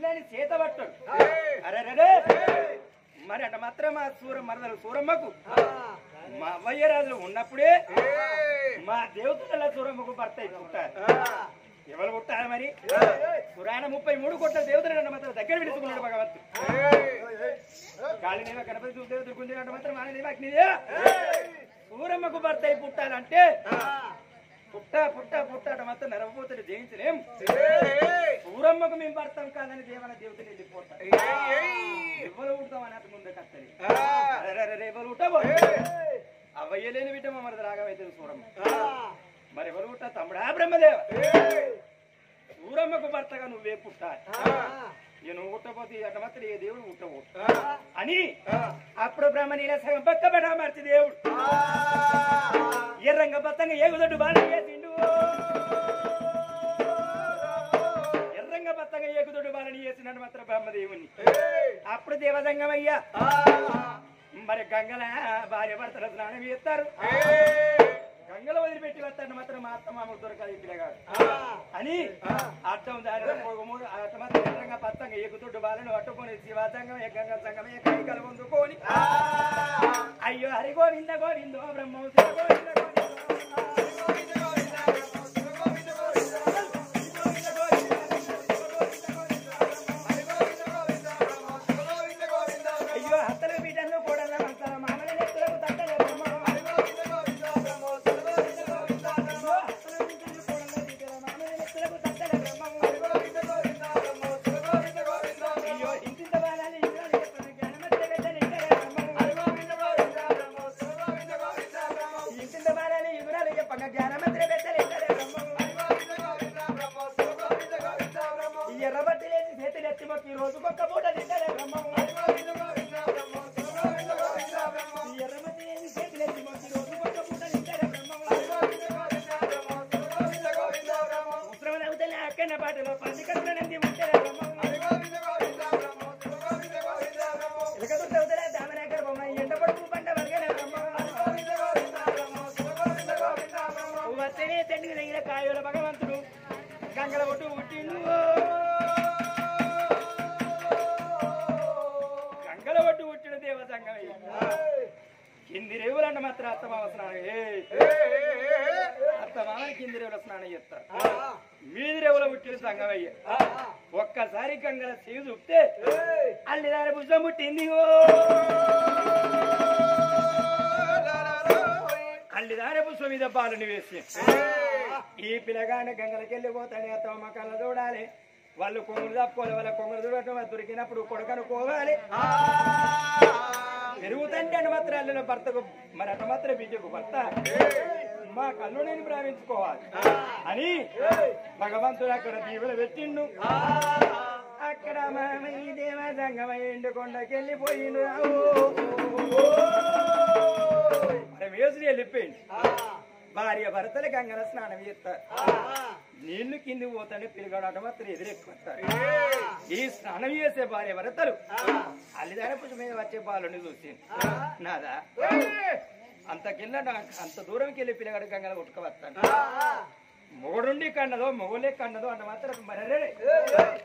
దాన్ని చేత పట్టాడు. అరే మరి అట మాత్రం మా మరదలు సూరమ్మకు మా అవ్వయ్య రాజులు ఉన్నప్పుడే మా దేవతల సూరమ్మకు భర్త పుట్టారు. ఎవరు పుట్టారు మరి? పురాణ 33 కోట్ల దేవతలు మాత్రం దగ్గర పిలుచుకున్నాడు భగవంతుడు. కాళీదేవ గణపతి దేవతలు గుంజేట మాత్రం మానదేవ అగ్నిదేవ సూరమ్మకు భర్త పుట్టాలంటే పుట్ట పుట్ట పుట్టాట మాత్రం నరవపోతుడు జయించలేం. సూరమ్మకు మేము భర్తం కాదని దేవన దేవతలు వెళ్ళిపోతారు. ఎవరు పుడతామని అటు ముందు కత్తలి ఎవరు పుట్టబో అవ్వయ్యలేని బిడ్డ మమ్మల్ని రాగమైతుంది సూరమ్మ. మరి ఎవరు పుట్టా? తమ్ముడా బ్రహ్మదేవ సూరమ్మకు భర్తగా నువ్వే పుట్టాలి. ఇక నువ్వు పుట్టపోతే అట మాత్రం ఏ దేవుడు పుట్టబో అని అప్పుడు బ్రహ్మనీల సగం పక్క బెడా మార్చి దేవుడు ఎర్రంగ బత్తంగా ఏగుదొడ్డు బాణం చేసిండు. ఎర్రంగ బత్తంగా ఏగుదొడ్డు బాణని చేసినట్టు మాత్రం బ్రహ్మదేవుని. అప్పుడు దేవదంగమయ్యా మరి గంగల భార్య భర్తల స్నానం చేస్తారు. గంగలో వదిలిపెట్టి వస్తాడు మాత్రం మా అత్త మామూలు దొరకాలి పిల్లగాడు అని అర్థం దాని అట్ట మాత్రం ఎర్రంగా బత్తంగా ఏగుదొడ్డు బాలను పట్టుకొని శివాసంగం గంగ సంగం కైకలు పొందుకొని అయ్యో హరి గోవింద గోవిందో బ్రహ్మ గోవింద భగవంతుడు గంగల ఒట్టు పుట్టిండు. గంగల ఒట్టు పుట్టిన దేవసంగమయ్య కింది రేవులంటే మాత్రం అత్తమామ స్నానం అత్తమామని కింది రేవుల స్నానం చేస్తారు. మీది రేవుల పుట్టిన సంగమయ్య ఒక్కసారి గంగల చేయి చూపితే అల్లిదారి భుజం పుట్టింది. అల్లిదారి భుజం మీద పాలని వేసి ఈ పిల్లగానే గంగలకి వెళ్ళిపోతాడు. అత్తమ్మ కళ్ళ చూడాలి, వాళ్ళు కొంగులు తప్పుకోవాలి, వాళ్ళ కొంగులు చూడటం దొరికినప్పుడు కొడుకనుకోవాలి. పెరుగుతంటే అని మాత్రం అల్లిన భర్తకు మరి అటు మాత్రం బిడ్డకు భర్త మా కళ్ళు నేను ప్రారంభించుకోవాలి అని భగవంతుడు అక్కడ దీవులు పెట్టిండు. అక్కడ మామయ్య దేవసంగమయ్య కొండకి వెళ్ళిపోయిండు. వేసులు వెళ్ళిపోయింది. భార్య భర్తలు గంగల స్నానం చేస్తారు. నీళ్లు కింది పోతానే పిల్లగాడు మాత్రం ఎదురెక్కుతారు. ఈ స్నానం చేసే భార్య భర్తలు అల్లిదారి పుష్ప మీద వచ్చే బాలుని చూసి నాదా అంత కింద అంత దూరంకి వెళ్ళి పిల్లగాడు గంగల కొట్టుకువస్తాను. మొగుడుండి కన్నదో మొగులే కన్నదో అంట మాత్రం మరే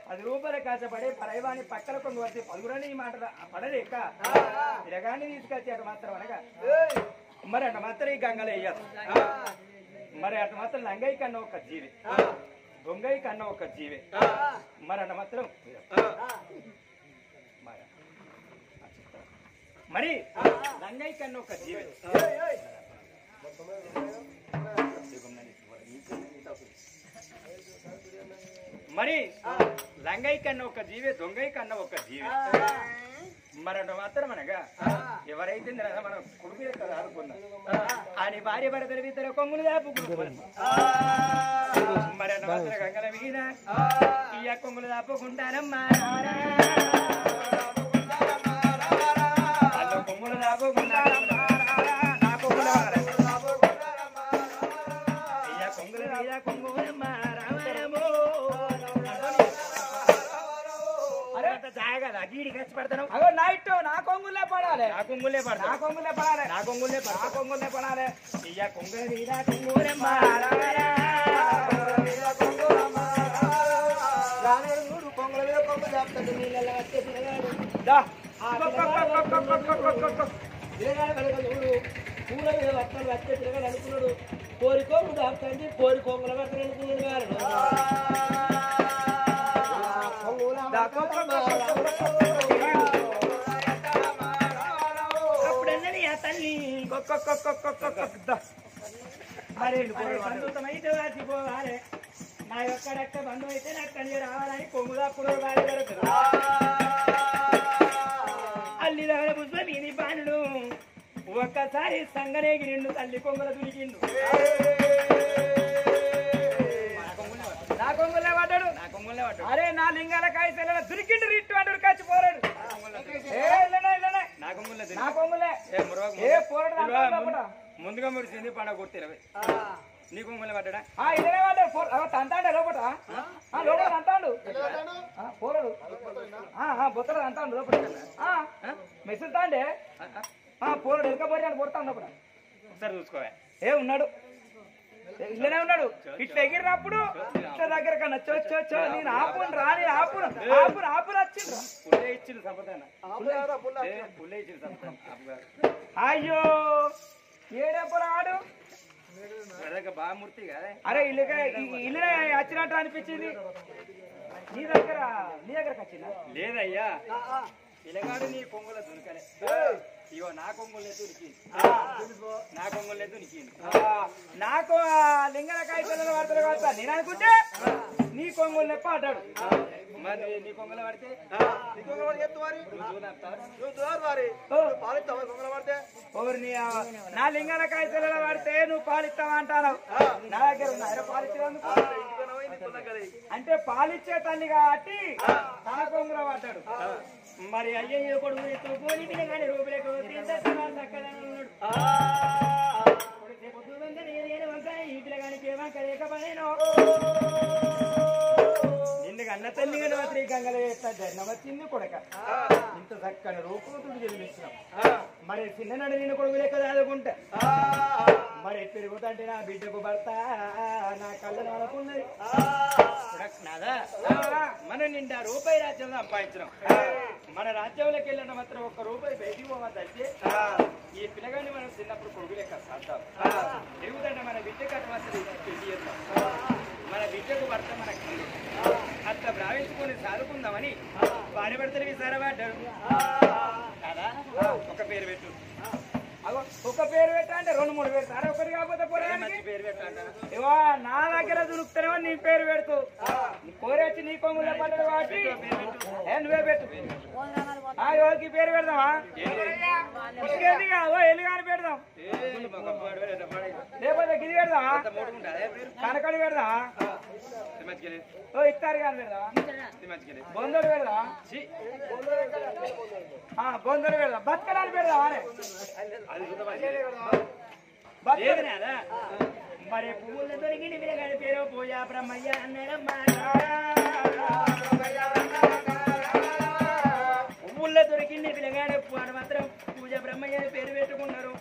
10 రూపాయలు కాచపడే పరైవాణి పక్కన కొంగు వస్తే 10 ఈ మాట పడలేక పిల్లగాన్ని తీసుకొచ్చి అటు మాత్రం అనగా మరి అటు మాత్రం ఈ గంగలు వేయదు. మరి అటు మాత్రం లంగయ్య కన్నా ఒక జీవి, దొంగయ్య కన్నా ఒక జీవి. మరి అటు మాత్రం మరి లంగయ్య కన్నా ఒక జీవి. మరి లంగయ్య కన్నా ఒక జీవి, దొంగయ్య కన్నా ఒక జీవి. మరొక మాత్రం అనగా ఎవరైతే మనం కొడుకు కదా ఆడుకున్నాం అని భార్య భర్తల ఇద్దరు కొంగులు దాపుకుంటున్నాం. మరొక మాత్రం గంగల మీద ఈ కొంగులు దాపుకుంటానమ్మా, కొంగులు దాపుకుంటాను కొంగుల మీద కొంగులమ్మా గీడి ఖర్చు పెడతాను. అగో నైట్ నా కొంగులే పడాలి, నా కొంగులే పడాలి, నా కొంగులే పడాలి, నా కొంగులే పడాలి, నా కొంగులే పడాలి. ఇయ్య కొంగుల మీద కొంగులమ్మా కొంగుల మీద కొంగు దా పూల మీద వస్తాను వచ్చే తిరగాలి అనుకున్నాడు కోరికోముడు అక్కడి కోరికోముల వస్తాను అనుకున్నాడు అప్పుడన్నది ఆ తల్లి మరి బంధుత్వమైతే వాసిపోవాలి నా యొక్కడక్క బంధువు అయితే నాకు తల్లి రావాలని కొమ్ముదప్పుడు అల్లి దగ్గర పుష్పం ఇది బాణుడు ఒక్కసారి సంగనేగి నిండు తల్లి కొంగుల దునికిండు నా కొంగులే పడ్డాడు అరే నా లింగాల కాయసల దురికిండు రిట్టు అంటారు కాచి పోరాడు నా కొంగులే ముందుగా మీరు సింధి పండుగ కొట్టి 20 నీ కొంగులే పడ్డా ఇదే పడ్డాడు తంతాడు లోపల లోపల అంటాడు పోరాడు బొత్తడు అంటాడు లోపల మెసులుతా అండి పోరాడు ఎక్కబోయాడు కొడతాను లోపల ఒకసారి చూసుకోవా ఉన్నాడు ఇల్లనే ఉన్నాడు ఇట్లా ఎగిరినప్పుడు ఇట్లా దగ్గర కన్నా చో నేను ఆపును రా నేను ఆపును వచ్చిండ్రు పుల్లే ఇచ్చిండు పుల్లే ఇచ్చిండు అయ్యో ఏడప్పుడు ఆడు బామూర్తి కదా అరే ఇల్లు వచ్చినట్టు అనిపించింది నీ దగ్గరకు వచ్చిందా లేదయ్యా పిల్లగాడు నీ కొంగుల దునికలే ఇగో నా కొంగులే దునికింది నాకు లింగనకాయ పిల్లలు పడతారు కదా నేను అనుకుంటే నీ కొంగులు లెప్ప అంటాడు మరి నీ కొంగులు పడితే నా లింగనకాయ పిల్లలు పడితే నువ్వు పాలిస్తావా అంటాను నా దగ్గర ఉన్నాయా పాలిచ్చేందుకు అంటే పాలిచ్చే తల్లి కాబట్టి తన కొంగుల పడ్డాడు మరి అయ్యయ్యో కొడుకు ఎత్తుకొని పిల్లగాని రూపులకు ఈ పిల్లగానికి ఏమంక లేకపోయినో నిన్ను అన్న తల్లి గణవత్రి గంగల జన్మ వచ్చింది కొడక ఇంత చక్కని రూపతుడు జన్మించినాం మరి చిన్ననాడు నిన్ను కొడుకు లెక్క చదువుకుంటా మరి పెరుగుతుంటే నా బిడ్డకు భర్త నా కళ్ళను అనుకున్నది మనం నిండా రూపాయి రాజ్యం సంపాదించడం మన రాజ్యంలోకి వెళ్ళిన మాత్రం ఒక్క రూపాయి బయటికి పోవద్దంటే ఈ పిల్లగాని మనం చిన్నప్పుడు కొడుకు లెక్క సాధ్యం పెరుగుతుంటే మన బిడ్డకు అటువంటి పెళ్లి చేద్దాం మన బిడ్డకు భర్త మనకు అట్లా భావించుకొని సాదుకుందామని భార్య భర్తలు విసారపడ్డాడు కదా ఒక పేరు పెట్టు ఒక పేరు పెట్టా అంటే 2-3 పెడతారు ఒకటి కాకపోతే పేరు పెట్టా ఇవో నా దగ్గర దురుకుతానేమో నీ పేరు పెడుతూ కోరేచ్చి నీ కొంగులో పడ్డాడు కాబట్టి నువ్వే పెట్టు యోగి పేరు పెడదామా ఎల్లుగాని పెడదాం లేకపోతే గిది పెడదామా కనకడి పెడదామా ఇస్తారు కానీ పెడదామా బొందరు పెడదామా బొందరు పెడదాం బతకడానికి పెడదామా మరి పువ్వులు దొరికింది పిల్లగాడి పేరు పూజ బ్రహ్మయ్య అన్నాడమ్మా పువ్వుల్లో దొరికింది పిల్లగాడి మాత్రం పూజ బ్రహ్మయ్య పేరు పెట్టుకున్నారు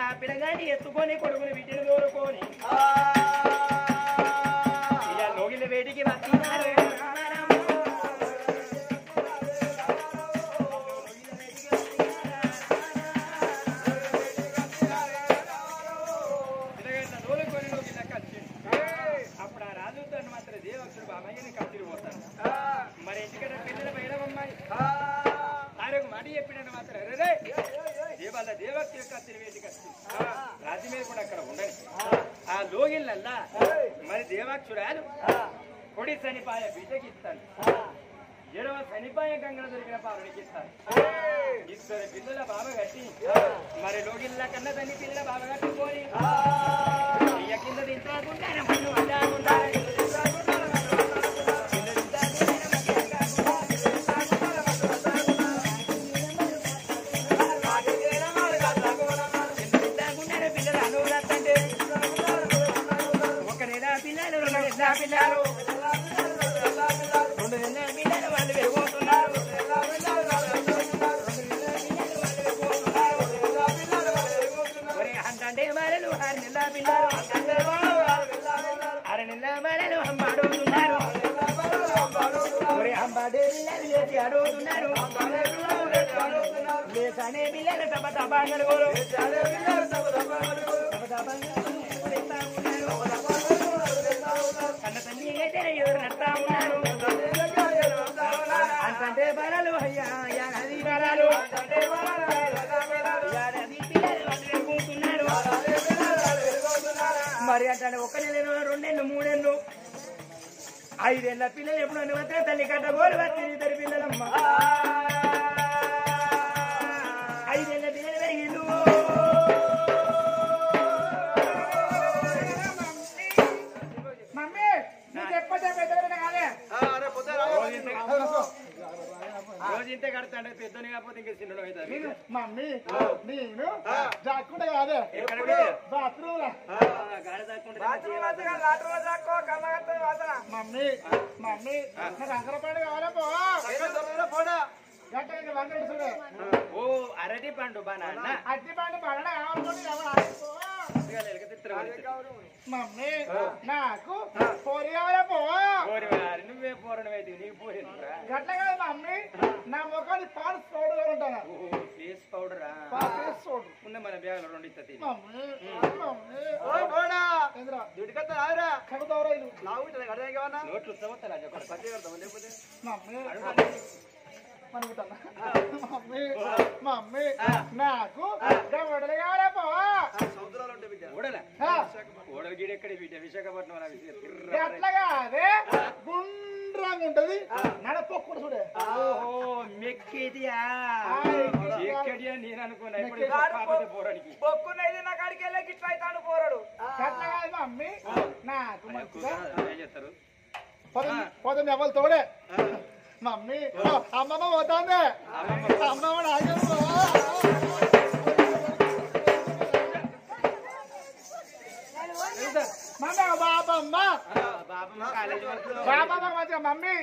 ఆ పిల్లగాడిని ఎత్తుకొని కొడుకుని వీటిని దూరుకొని ఇలా లోగిల వేడికి వస్తున్నారు మరి ఎందుకంటే పిల్లల బయటమ్మాయి ఆరోగ్య మాట చెప్పిన మాత్రం రే దేవాల దేవక్తి యొక్క తిరివేటికి రాజు మీద కూడా అక్కడ ఉండని ఆ లోగిళ్ళల్లా మరి దేవాక్షురాలు కొడి శనిపాయ బిడ్డకి ఇస్తాను 7వ శనిపాయ గంగన దొరికిన పావునికి ఇస్తాను 2 పిల్లల బాబ కట్టి మరి లోగిళ్ళ కన్నా తల్లి పిల్లల బాబ కట్టుకొని కింద దించుకుంటారు పిల్లలు 2 నెలల పిల్లలు వాళ్ళు పెరుగుతున్నారు అంటే మరలు 6 నెలల పిల్లలు 6 నెలల మరలు అమ్మాడుతున్నారు అంబాడే పిల్లలు చేసి అడుగుతున్నారు లేసనే పిల్లలు తప్ప తపాంగలు కన్న తల్లి అయితే ఎవరు నడతా ఉన్నారు అంటే బలాలు అయ్యా యాది బలాలు మరి అంటే 1 నెల 2 నెలలు 3 నెలలు 5 ఏళ్ళ పిల్లలు ఎప్పుడు వస్తే తల్లి కట్ట గోలు వచ్చి 2 పిల్లలమ్మ 5 ఏళ్ళ పిల్లలు పెరిగిండు మమ్మీ నీకు ఎప్పటి కాదే రోజు ఇంతే కడతాండే పెద్దని కాకపోతే ఇంకా చిన్న అవుతాను మమ్మీ నేను జాక్కుంటే కాదే బాత్రూమ్ మమ్మీ మమ్మీ నాకు అంకరపండు కావాలా పోడా ఓ అరటి పండు బానా అట్టి పండు పడడం మమ్మీ నాకు పోరి కావాలా నువ్వే పోరణమైతే నీకు పోయి గట్ల కాదు మమ్మీ నా ముఖాన్ని పాలు పౌడర్ ఉంటాను ఫేస్ పౌడరా ఉన్న మన బ్యాగ్ లో 2 ఇస్తుంది నోట్లు చదువుతారా మమ్మీ మమ్మీ నాకు వడలు కావాలా ఓడల గీడ ఎక్కడ బిడ్డ విశాఖపట్నం ఎట్లా కాదే గుండ్రంగా ఉంటది నడపొక్కుడు చూడే మెక్కేదియా ఎక్కడియా నేను అనుకున్నా పోరానికి పొక్కున్నది నా కాడికి వెళ్ళకి ఇట్లా అవుతాను పోరాడు ఎట్లా కాదు మమ్మీ నాకు ఏం చేస్తారు పోతుంది ఎవరు తోడే మమ్మీ అమ్మమ్మ పోతాందే అమ్మమ్మ బాబమ్మ బాబమ్మ మంచిగా మమ్మీ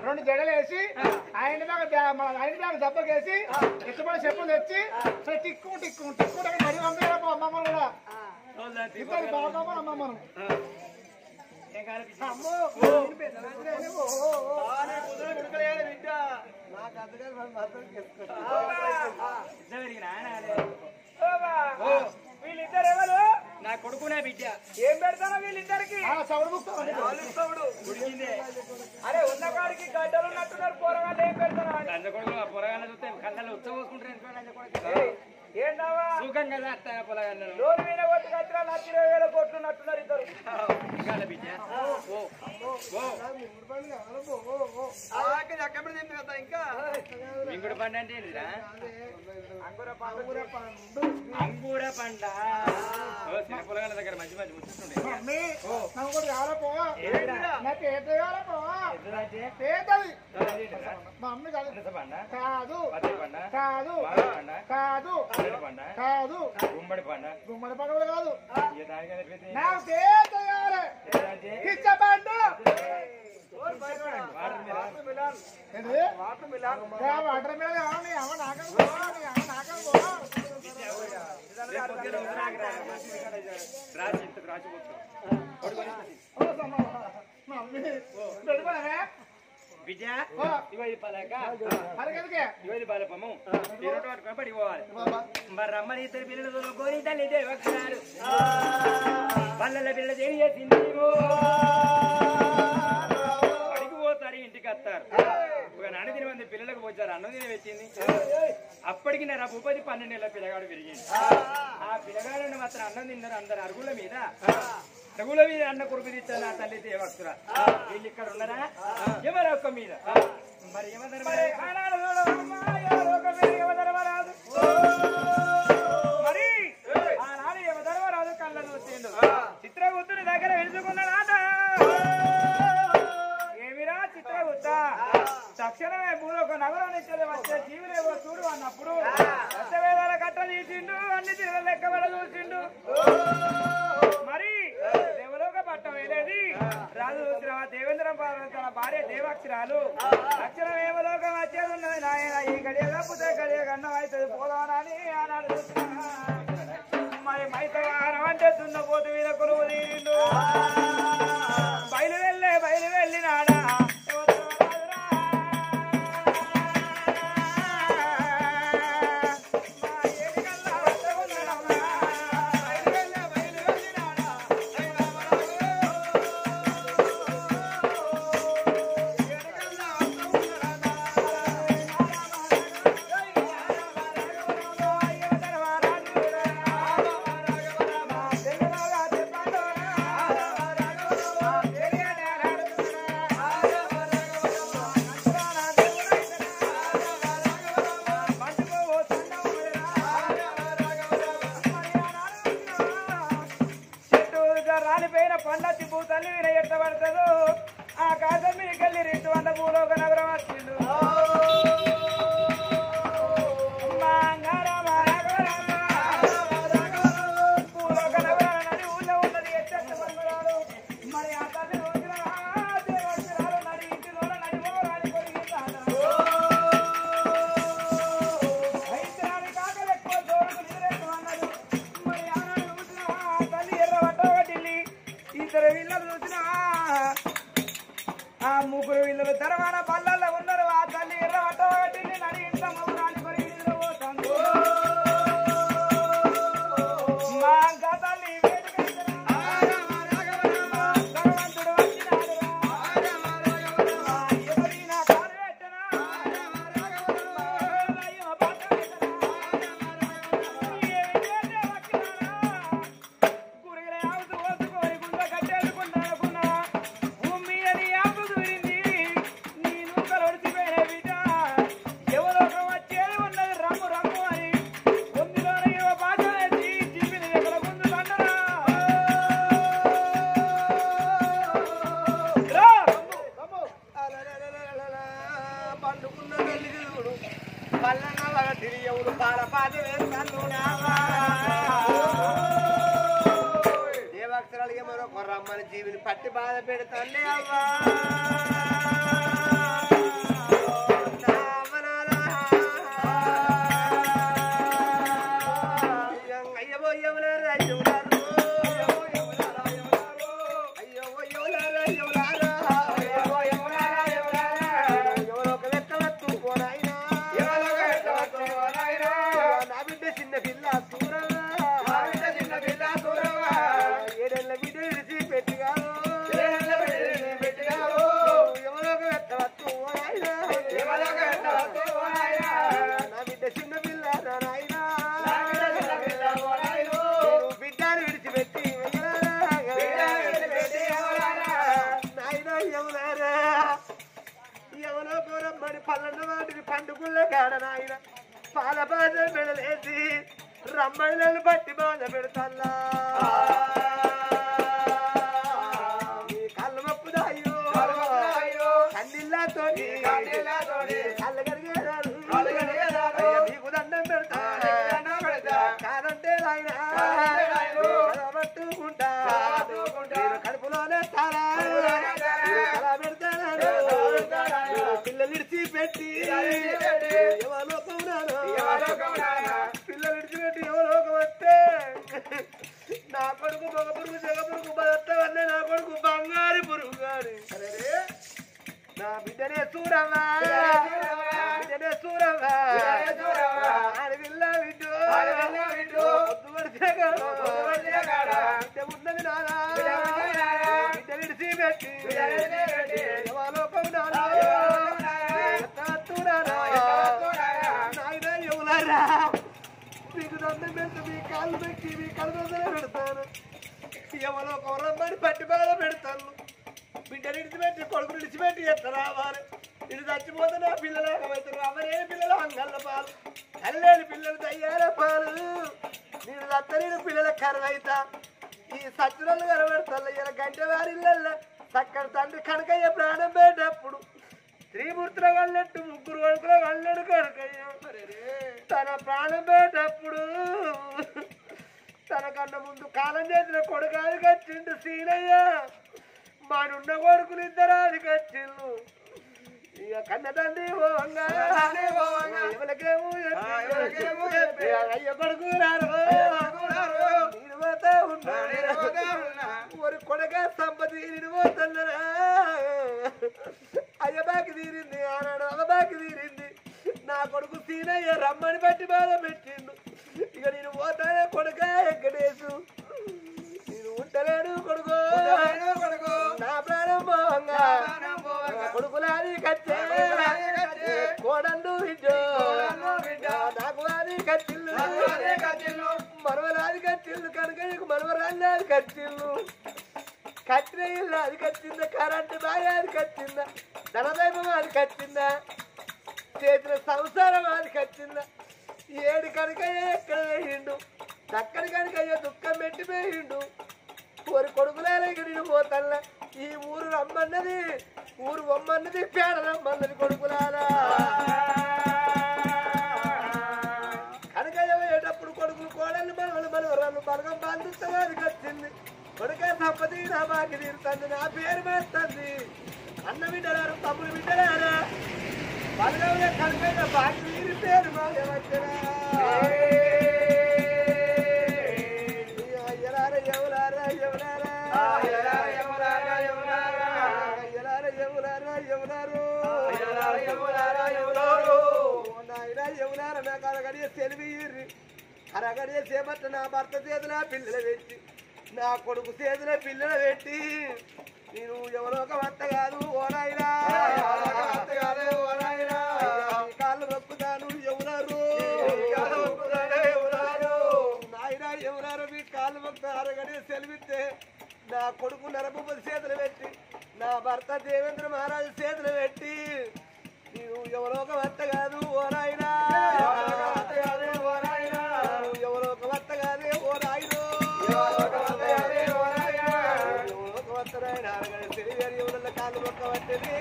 2 జడలు వేసి ఆయన బ్యాగ్ దెబ్బకేసి ఇష్టపడి చెప్పులు తెచ్చి టిక్కు టిక్కు టిక్కు మరి మమ్మీ అమ్మమ్మ కూడా ఇద్దరు బాబమ్మ అమ్మమ్మను వీళ్ళిద్దరు ఎవరు నా కొడుకు నా బిడ్డ ఏం పెడతానో వీళ్ళిద్దరికి అరే ఉన్న కాడికి గడ్డలు ఉన్నట్టున్నారు పోరగాళ్ళు ఏం పెడతారా లంజ కొడుకు పొరగాళ్ళ చూస్తే కళ్ళలో ఉత్సవసుకుంటారు ఏంటావా సుఖం కదా పొలగాళ్ళు లోన్ మీద కొట్టి కట్టిన 20,000 కోట్లు ఉన్నట్టున్నారు ఇద్దరు బిడ్డ ఇంకా ఇంగుడు పండు అంటే ఏంటిరా అంగూర పండ చిన్న పొలగాళ్ళ దగ్గర మంచి మంచి ముచ్చుండే మమ్మీ కాదు కాదు కాదు కాదు గుమ్మడి పండ గుమ్మడి పండు కూడా కాదు నాకు పిచ్చపండు వాటర్ మీద బిడ్డ ఇవ్వది పలక ఇవ్వది బలపము పడి పోవాలి మరి రమ్మని 2 పిల్లలు కోరి తల్లి దేవక్షరాలు పల్లెల పిల్ల ఏం చేసింది పడికి పోతారు ఇంటికి వస్తారు ఒక 4 మంది పిల్లలకు పోచారు అన్నం తిని వచ్చింది అప్పటికి నా ఉపది 12 ఏళ్ళ పిల్లగాడు పెరిగింది ఆ పిల్లగాడు మాత్రం అన్నం తిన్నారు అందరు అరుగుల మీద అన్న కొడుకు తెచ్చారు నా తల్లి దేవక్షరా వీళ్ళు ఇక్కడ ఉన్నారా యమలోక మీద మరి యమధర్మరాజు మరి ఆనాడు యమధర్మరాజు కళ్ళను వచ్చిండు చిత్రగుప్తుని దగ్గర వెలుచుకున్నాడాట ఏమిరా చిత్రగుప్త తక్షణమే భూలోక నగరం నుంచి వచ్చే జీవులేవో చూడు అన్నప్పుడు రసవేదాల కట్ట తీసిండు అన్ని తీర లెక్కబడ చూసిండు మరి దేవలోక పట్టం ఏలేది రాజు దేవేంద్రం తన భార్య దేవాక్షరాలు అక్షరం ఏమలోకం వచ్చేది ఉన్నది నాయన ఈ గడియ తప్పితే గడియ గన్నం అవుతుంది పోదానని ఆనాడు మరి మైతవారం అంటే దున్నపోతు మీద కొలువు తీరిండు బయలు వెళ్ళినాడా భూలోక నగరం వచ్చిండు భూలోక నగరం నది ఊళ్ళో ఉన్నది ఎచ్చ బంగారాలు మరి ఆ తల్లి రోజున దేవస్థానాలు నడి ఇంటిలో నడి పోరాడి కొరిగిందాట వైద్యాన్ని కాకలు ఎక్కువ జోడుకు నీరెత్తు అన్నది మరి ఆనాడు చూసిన తల్లి ఎర్ర పట్టబట్టిల్లి ఇద్దరు వీళ్ళను చూసిన ఆ ముగ్గురు వీళ్ళు తెరవాన పల్లల్లో ఉన్నారు ఆ తల్లి ఎర్ర పట్టబట్టిల్లి నడి ఇంట్లో మౌరాడి కొరిగిందో పోతాను మా అంక తల్లి భగవంతుడు వచ్చినాడు ఎవరైనా కాలు పెట్టనా పండుకున్న తల్లి చూడు పల్లెనల్లగ తిరియవుడు పాలపాటి వేస్తానున్నావా దేవాక్షరాలు మరొక రమ్మని జీవిని పట్టి బాధ పెడతానే అవ్వా పల్లెన్న వాటిని పండుకున్న కాడ నాయన పాల బాధ పెడలేసి రమ్మలను బట్టి బాధ పెడతల్లా కళ్ళు మప్పుదాయో కన్నీళ్ళతో కళ్ళు కడిగేదారు నీకు దండం పెడతా కాదంటే ఆయన పట్టుకుంటా కడుపులోనే తారా పెడతాను పిల్లలు విడిచిపెట్టి పిల్లలు విడిచిపెట్టి ఎవరోకం వస్తే నా కొడుకు మగ పురుగు జగ పురుగు బతవన్నే నా కొడుకు బంగారు పురుగు గారి నా బిడ్డనే చూడవా బిడ్డనే చూడవా అడవిల్లా విడ్డు బిడ్డ ఉన్నది నాదా బిడ్డ విడిచిపెట్టి ఎవరోకం మీకు దండం పెట్టి మీ కాళ్ళు పెట్టి మీ కడుపులో పెడతాను ఎవరో కొరమ్మని పట్టి బాధ పెడతాను బిడ్డ విడిచిపెట్టి కొడుకు విడిచిపెట్టి ఎట్లా రావాలి ఇది చచ్చిపోతే నా పిల్లలు ఏకమవుతారు అవరే పిల్లలు అంగళ్ళ పాలు అల్లేని పిల్లలు తయ్యాల పాలు నేను దత్తని పిల్లల కరువైతా ఈ సచ్చురలు కనబడతాను ఇలా గంట వారిళ్ళల్లో చక్కని తండ్రి కనకయ్య ప్రాణం పెట్టేటప్పుడు త్రిమూర్తుల కళ్ళెట్టు ముగ్గురు కొడుకుల కళ్ళెడు కనకయ్య తన ప్రాణం పెట్టేటప్పుడు తనకన్నా ముందు కాలం చేసిన కొడుకు అది కచ్చిండు సీనయ్య మానున్న కొడుకులు ఇద్దరు అది కచ్చిళ్ళు ఇక కన్న తండ్రి ఎవరికేమో అయ్య కొడుకు నేను పోతా ఉన్నా ఒక కొడుక సంపతి నేను పోతున్నరా అయ్య బాకి తీరింది ఆనాడు అవ బాకి తీరింది నా కొడుకు సీనయ్య రమ్మని బట్టి బాధ పెట్టిండు ఇక నేను పోతానే కొడుక ఎక్కడేసు నేను ఉంటలేడు కొడుకు నా ప్రాణం పోవంగా కొడుకులాది కచ్చే కోడళ్ళు విడ్డో నాకు అది కచ్చిళ్ళు మరవరాది కచ్చిళ్ళు కనుక నీకు మరవరాది కచ్చిళ్ళు కట్టిన ఇల్లు అది కచ్చిందా కరెంటు బాగా అది కచ్చిందా ధనదైవం అది కచ్చిందా చేసిన సంసారం అది కచ్చిందా ఏడు కనుకయ్య ఎక్కడ వేయిండు చక్కని కనుకయ్య దుఃఖం పెట్టిపోయిండు కోరి కొడుకులేక నేను పోతల్లా ఈ ఊరు రమ్మన్నది ఊరు బొమ్మన్నది పేడరమ్మన్నది కొడుకులారా కనకయ్య పోయేటప్పుడు కొడుకులు కోడళ్ళు మనవలు మనవరాలు బలగం బాధించడానికి వచ్చింది కొడుకే తప్పది నా బాకి తీరుతుంది నా పేరు వేస్తుంది అన్న బిడ్డలారు తమ్ముడు బిడ్డలారా బలగంలో కనకయ్య బాకి తీరి పేరు మాయవచ్చరా అయ్యలారా ఎవరారా ఎవరారా అరగడియ చేపట్ట నా భర్త చేతుల పిల్లలు పెట్టి నా కొడుకు చేతుల పిల్లలు పెట్టి నేను ఎవరో ఒక భర్త కాదు ఓనాయినా కాళ్ళు మొక్కుతాను ఎవరారు నాయన ఎవరారు మీ కాళ్ళు మొక్క అరగడియ సెలవిస్తే నా కొడుకు నరభూపతి చేతులు పెట్టి నా భర్త దేవేంద్ర మహారాజు చేతులు పెట్టి నీవు ఎవరో ఒక భర్త కాదు ఓ నాయనా ఎవరో ఒక భర్త కాదే ఓ నాయనో ఎవరో ఒక భర్త నాయన తెలియని ఎవరల్ల కాళ్ళు మొక్క పట్టది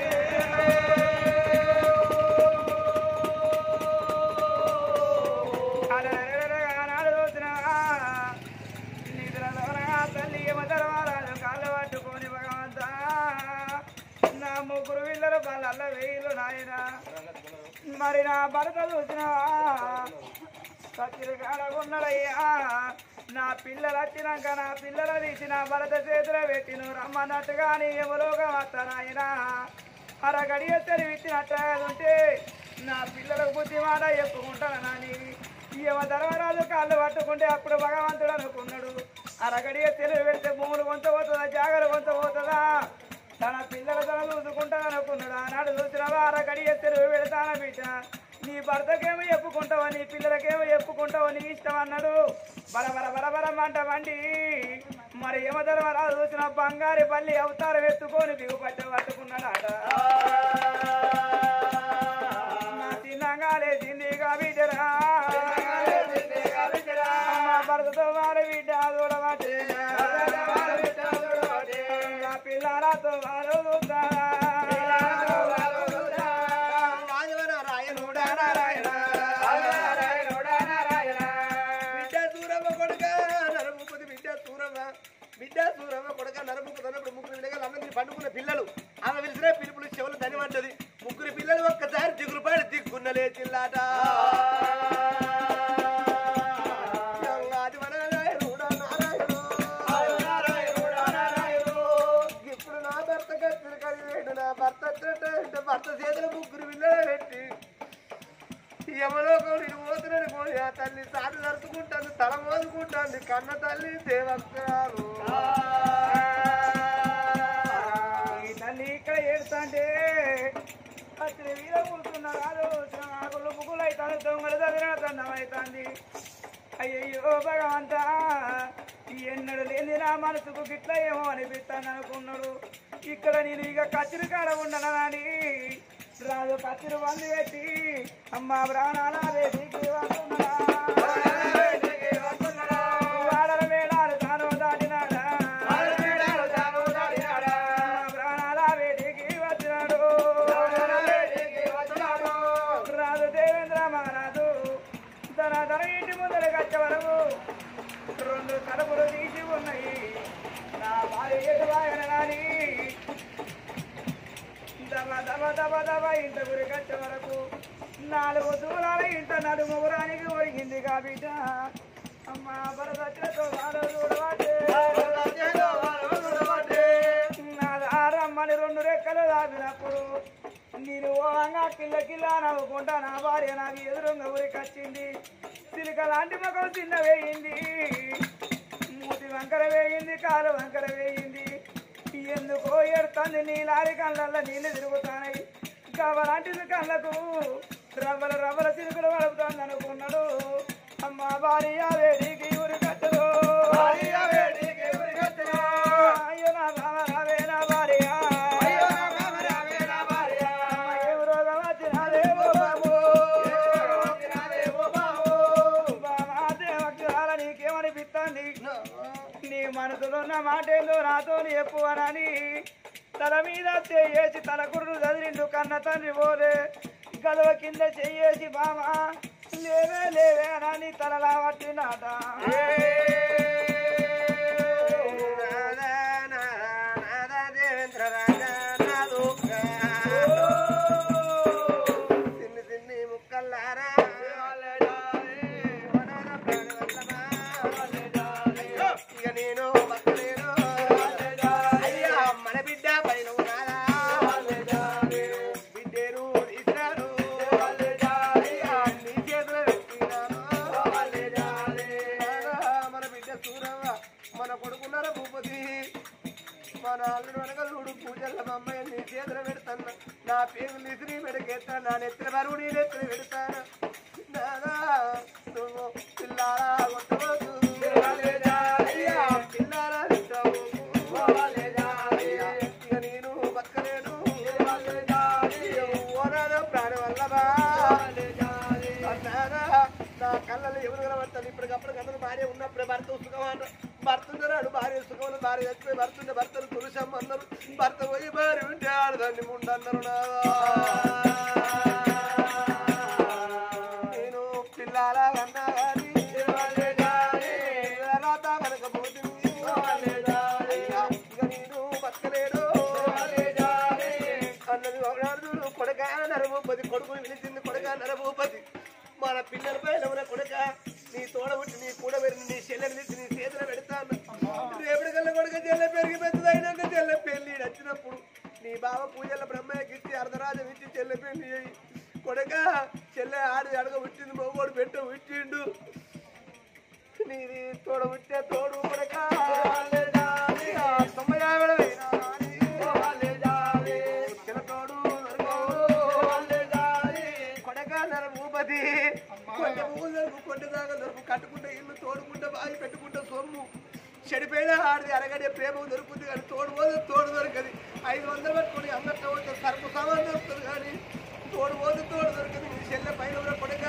ముగ్గురు పిల్లలు వాళ్ళ వేలు నాయన మరి నా భర్త చూసిన కచ్చిరి కాడకున్నాడయ్యా నా పిల్లలు వచ్చినాక నా పిల్లలు తీసి నా భర్త చేతిలో పెట్టి నువ్వు రమ్మన్నట్టుగా నీ ఎవరోగా వస్తా నాయన అరగడియ తెలివిచ్చినట్టు ఉంటే నా పిల్లలకు బుద్ధి మాట చెప్పుకుంటాను నాని ఏమ ధర్మరాజు కాళ్ళు పట్టుకుంటే అప్పుడు భగవంతుడు అనుకున్నాడు అరగడియ తెలివి పెడితే భూములు కొంత పోతుందా జాగలు కొంత పోతుందా తన పిల్లల తన చూసుకుంటాను అనుకున్నాడు ఆనాడు చూసినవా అరగడియ తెలివి పెడతాన బిడ్డ నీ భర్తకేమో చెప్పుకుంటావా నీ పిల్లలకేమో చెప్పుకుంటావా నీ ఇష్టం అన్నాడు బరబర బరబర మంట వండి మరి యమధర్మరాజు చూసిన బంగారు పల్లి అవతారం ఎత్తుకొని దిగుపట్ట పట్టుకున్నాడట తిన్నగాలే జిందిగా బిడ్డరా భర్తతో వారి బిడ్డ చూడబట్టి పిల్లలతో వారు బిడ్డ సూరమ్మ కొడుక నరముకుతున్నప్పుడు ముగ్గురు విడగలు అన్నది పండుకున్న పిల్లలు ఆమె పిలిచిన పిలుపులు చెవులు ధనివంటది ముగ్గురు పిల్లలు ఒక్కసారి దిగులు పడి దిగ్గున్నలే చిల్లాట ఇప్పుడు నా భర్త కలిగి నా భర్త చేతుల ముగ్గురు పిల్లలు పెట్టి యమలోకం నేను పోతున్నాను పోయి ఆ తల్లి సాటి నడుచుకుంటాను తల మోదుకుంటాను కన్న తల్లి దేవక్రాలు ఈ తల్లి ఇక్కడ ఏడుస్తాంటే అసలు వీర కూర్చున్నారు ఆకులు పువ్వులు అవుతాను దొంగలు చదివిన దండం అవుతుంది అయ్యయ్యో భగవంత ఎన్నడు లేని నా మనసుకు గిట్ల ఏమో అనిపిస్తాను అనుకున్నాడు ఇక్కడ నేను ఇక కచ్చిరి కాడ ఉండనని రాజు కచ్చిరి వంది పెట్టి అమ్మ ప్రాణాల వేదికి వాడల వేడాలు తాను దాటినాడా ప్రాణాల వేడికి వచ్చినాడు రాజు దేవేంద్ర మహారాజు తన ఇంటి ముందర కచ్చ వరకు రెండు కడుపులు తీసి ఉన్నాయి నా భార్య ఎదువాయనని దబ దబ దబ దబ ఇంట గురి కచ్చ వరకు 4 దూరాల ఇంట నడుము ఊరానికి ఒరిగింది బిడ్డ అమ్మ భరతతో నారమ్మని 2 రెక్కలు దాపినప్పుడు నేను ఓంగా కిల్ల కిల్ల నవ్వుకుంటా నా భార్య నాకు ఎదురుగా ఊరికొచ్చింది సిలిక లాంటి ముఖం చిన్న వేయింది మూతి వంకర వేయింది కాలు వంకర వేయింది ఎందుకో ఎడుతుంది నీ లారీ కళ్ళల్లో నీళ్ళు తిరుగుతాయి కావాలంటిది కళ్ళకు రవ్వల రవ్వల చిరుకులు పడుతుంది అనుకున్నాడు అమ్మ భార్య వేడికి ఊరి కట్టరు అయ్యో నా బావ రావే నా భార్య ఏం రోగం వచ్చినాదేమో బాబు బాబా దేవక్షరాల నీకేమనిపిస్తుంది నీ మనసులో ఉన్న మాట ఏందో నాతో చెప్పు అని తల మీద చేసి తల కుర్రు చదిరిండు కన్న తండ్రి పోలే గదవ కింద చెయ్యేసి బామా లేవే లేవే అని తలలా పట్టినాట నా పేరు నిద్రి మెడకెత్తా నా నెత్తిన బరువు నీ నెత్తిన పెడతాను నాదా నువ్వు పిల్లారా కొట్టవద్దు పిల్లారా ఇక నేను బతకలేను ఓనాదో ప్రాణం వల్లబా నా కళ్ళలో ఎవరు కనబడతాను ఇప్పటికప్పుడు అందరూ భార్య ఉన్నప్పుడే భర్త సుఖం భర్తున్నాడు భార్య సుఖం భార్య చచ్చిపోయి భర్తుంటే భర్తను పురుషం అన్నారు భర్త పోయి భార్య ఉంటే ఆడదాన్ని ముండన్నారు నేను పిల్లాలా అన్నా కానీ రాత కనకపోతుంది ఇక నేను బతకలేడు అన్నది కొడక నరభూపతి కొడుకుని వినిచింది కొడక నరభూపతి మన పిల్లల పైన కొడక నీ తోడబుట్టి నీ కూడా పెరిగి నీ చెల్లెని తెచ్చి నీ చేతిలో పెడతాను రేపటి కల్లా కొడుక చెల్లె పెరిగి పెద్దదైనాక చెల్లె పెళ్లి వచ్చినప్పుడు నీ బావ పూజల బ్రహ్మయ్యకి ఇచ్చి అర్ధరాజం ఇచ్చి చెల్లె పెళ్లి అయ్యి కొడక చెల్లె ఆడి అడగ పుట్టింది మొగోడు పెట్ట పుట్టిండు నీది తోడబుట్టే తోడు కొడక కొడక నర భూపతి కొండదాకా దొరుకు కట్టుకుంటే ఇల్లు తోడుకుంటే బావి పెట్టుకుంటే సొమ్ము చెడిపోయినా ఆడిది అరగడే ప్రేమ దొరుకుతుంది కానీ తోడు దొరకదు 500 పట్టుకొని అందరితో పోతే సరుకు సామాన్ దొరుకుతుంది కానీ తోడు దొరకదు నీ చెల్లె పైన కూడా కొడక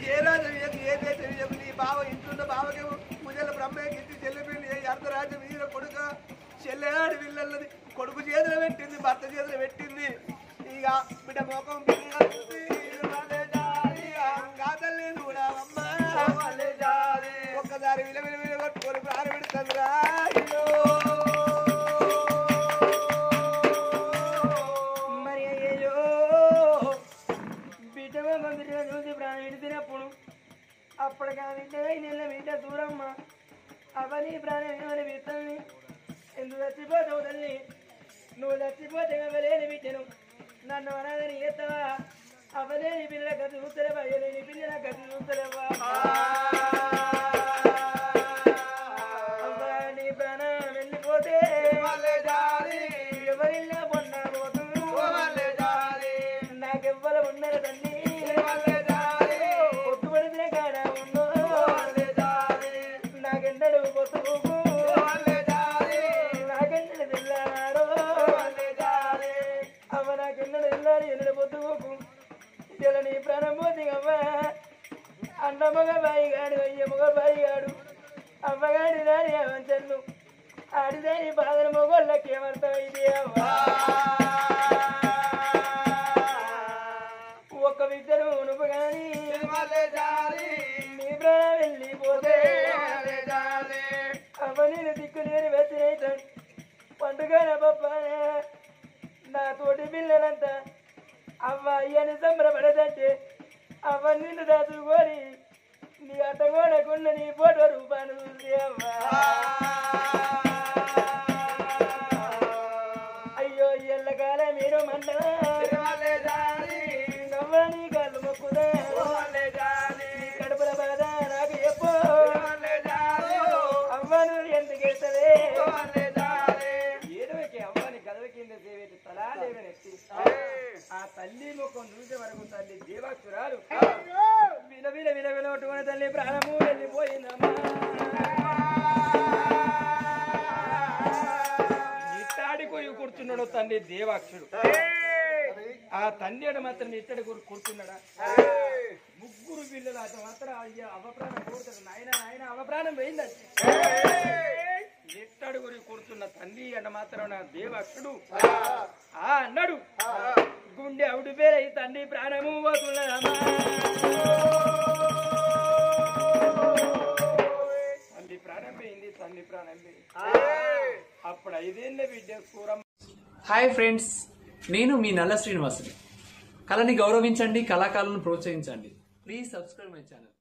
ఏ రాజు ఏ దేశం నీ బావ ఇంట్లో బావకి పూజల బ్రహ్మయ్యకి ఇచ్చి చెల్లె పెళ్లి అర్ధరాజ్యం వీర కొడుక చెల్లె ఆడి వీళ్ళది కొడుకు చేతులు పెట్టింది భర్త చేతులు పెట్టింది ఇక బిడ్డ మోకం ఒక్కసారి విల కొట్టుకొని ప్రాణ పెడుతుందిరా మరి అయ్యో బిడ్డ మందిర చూసి ప్రాణం విడిచినప్పుడు అప్పటికా బిడ్డ నెల బిడ్డ దూరమ్మ అవని ప్రాణం ఏమని బిడ్డల్ని ఎందుకు చచ్చిపోతావు తల్లి నువ్వు చచ్చిపోతే అవ్వలేని బిడ్డను నన్ను అనాదని ఎత్తవా అవ్వలేని పిల్లల గతి చూస్తలేవా అయ్యలేని పిల్లల గతి చూస్తలేవా నీ ప్రాణం వెళ్ళిపోతే ఎవరిల్లా పొన్నా పోతుంది నాకెవ్వరు ఉన్నారు తల్లి పొద్దుపడితే కాడ ఉన్నో నాకెండడు పొత్తుకు నాకెండడు తెల్లాడు అవ్వ నాకెన్నడు వెళ్ళాలి ఎన్నడు పొద్దుకు ఇలా నీ ప్రాణం పోతే అవ్వ అన్న మగ బాయి గాడు అయ్య మగ బాయి గాడు అవ్వగాడి దాని అవంచన్ను ఆడిదాని బాధల మొగోళ్ళకి ఏమర్థం ఇది అవ్వా ఒక్క విద్యను నువ్వు గాని నీ ప్రాణం వెళ్ళిపోతే అవ్వ నేను దిక్కు లేని వెతిరైతాను పండుగన పప్పానే నా తోటి పిల్లలంతా అవ్వ అయ్యని సంబరపడదంటే అవ్వ నిన్ను దాచుకొని నీ అట్టగోడకున్న నీ ఫోటో రూపాను చూసి అవ్వా అయ్యో ఎల్లకాల మీరు మంట నవ్వని కళ్ళు మొక్కుదా కడుపుల బాధ నాకు చెప్పు అవ్వను ఎందుకు ఎత్తలే ఏడవకి అవ్వని గదవ కింద దేవేటి తలా దేవనెత్తి ఆ తల్లి ముఖం చూసే వరకు తల్లి దేవాక్షురాలు వినవినటువంటి తల్లి ప్రాణము వెళ్ళిపోయిందమ్మా ఇట్టాడి పోయి కూర్చున్నాడు తండ్రి దేవాక్షుడు ఆ తండ్రి అడు మాత్రం ఇట్టడి కూర్చున్నాడా ముగ్గురు పిల్లలు అతను మాత్రం అయ్యా అవప్రాణం కోరుతాడు నాయన అవప్రాణం పోయిందంటే ఎట్టడుగురి కూర్చున్న తండ్రి అన్న మాత్రం నా దేవక్షుడు అన్నాడు గుండె అవుడు పేరై తండ్రి ప్రాణము పోతున్నదమ్మా తండ్రి ప్రాణం పోయింది తండ్రి ప్రాణం పోయింది అప్పుడు 5 ఏళ్ళ బిడ్డ కూర. హాయ్ ఫ్రెండ్స్, నేను మీ నల్ల శ్రీనివాసుని. కళని గౌరవించండి, కళాకారులను ప్రోత్సహించండి. Please subscribe my channel.